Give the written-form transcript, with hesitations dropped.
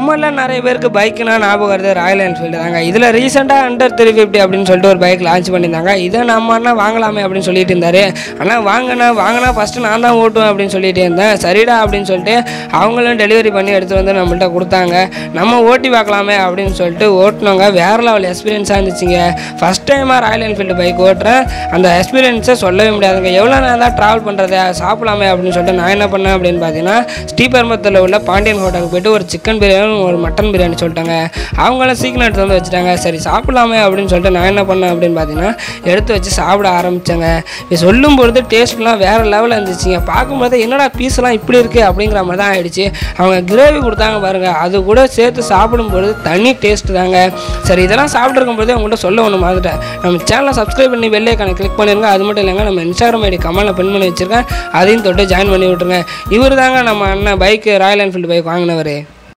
நம்மள நிறைய பேருக்கு பைக்குனா ஞாபகம் வருது ராயல் என்ஃபீல்டு தாங்க. இதில் ரீசெண்டாக அண்டர் 350 அப்படின்னு சொல்லிட்டு ஒரு பைக் லான்ச் பண்ணியிருந்தாங்க. இதை நம்ம அண்ணா வாங்கலாமே அப்படின்னு சொல்லிட்டு இருந்தார். ஆனால் வாங்கினா ஃபஸ்ட்டு நான் தான் ஓட்டுவேன் அப்படின்னு சொல்லிட்டு இருந்தேன். சரிடா அப்படின்னு சொல்லிட்டு அவங்களும் டெலிவரி பண்ணி எடுத்து வந்து நம்மள்ட்ட கொடுத்தாங்க. நம்ம ஓட்டி பார்க்கலாமே அப்படின்னு சொல்லிட்டு ஓட்டினவங்க. வேறு லெவல் எக்ஸ்பீரியன்ஸாக இருந்துச்சுங்க. ஃபஸ்ட் டைமாக ராயல் என்ஃபீல்டு பைக் ஓட்டுறேன். அந்த எக்ஸ்பீரியன்ஸை சொல்லவே முடியாதுங்க. எவ்வளோ நேரம் தான் ட்ராவல் பண்ணுறது, சாப்பிடலாமே அப்படின்னு சொல்லிட்டு நான் என்ன பண்ணேன் அப்படின்னு பார்த்தீங்கன்னா ஸ்ரீபெரும்புத்தூரில் உள்ள பாண்டியன் ஹோட்டலுக்கு போய்ட்டு ஒரு சிக்கன் பிரியாணி ஒரு மட்டன் பிரியாணி சொல்லிட்டாங்க. அவங்களும் சீக்கிரம் எடுத்து வந்து வச்சுட்டாங்க. சரி சாப்பிடலாமே அப்படின்னு சொல்லிட்டு நான் என்ன பண்ணேன் அப்படின்னு பார்த்தீங்கன்னா எடுத்து வச்சு சாப்பிட ஆரம்பித்தேங்க. இது சொல்லும் பொழுது டேஸ்ட்லாம் வேறு லெவலில் இருந்துச்சுங்க. பார்க்கும்போது என்னடா பீஸ்லாம் இப்படி இருக்குது அப்படிங்கிற மாதிரி தான் ஆகிடுச்சு. அவங்க கிரேவி கொடுத்தாங்க பாருங்கள், அது கூட சேர்த்து சாப்பிடும்பொழுது தனி டேஸ்ட்டு தாங்க. சரி இதெல்லாம் சாப்பிட்ருக்கும் போது அவங்கள்ட்ட சொல்ல ஒன்று மாதிரிட்டேன். நம்ம சேனலை சப்ஸ்கிரைப் பண்ணி பெல் ஐகானை கிளிக் பண்ணிடுங்க. அது மட்டும் இல்லைங்க, நம்ம இன்ஸ்டாகிராம் ஐடி கமெண்ட்டில் பின் பண்ணி வச்சுருக்கேன், அதையும் தொட்டு ஜாயின் பண்ணி விட்ருங்க. இவர் தாங்க நம்ம அண்ணன் பைக்கு ராயல் என்ஃபீல்டு பைக் வாங்கினவர்.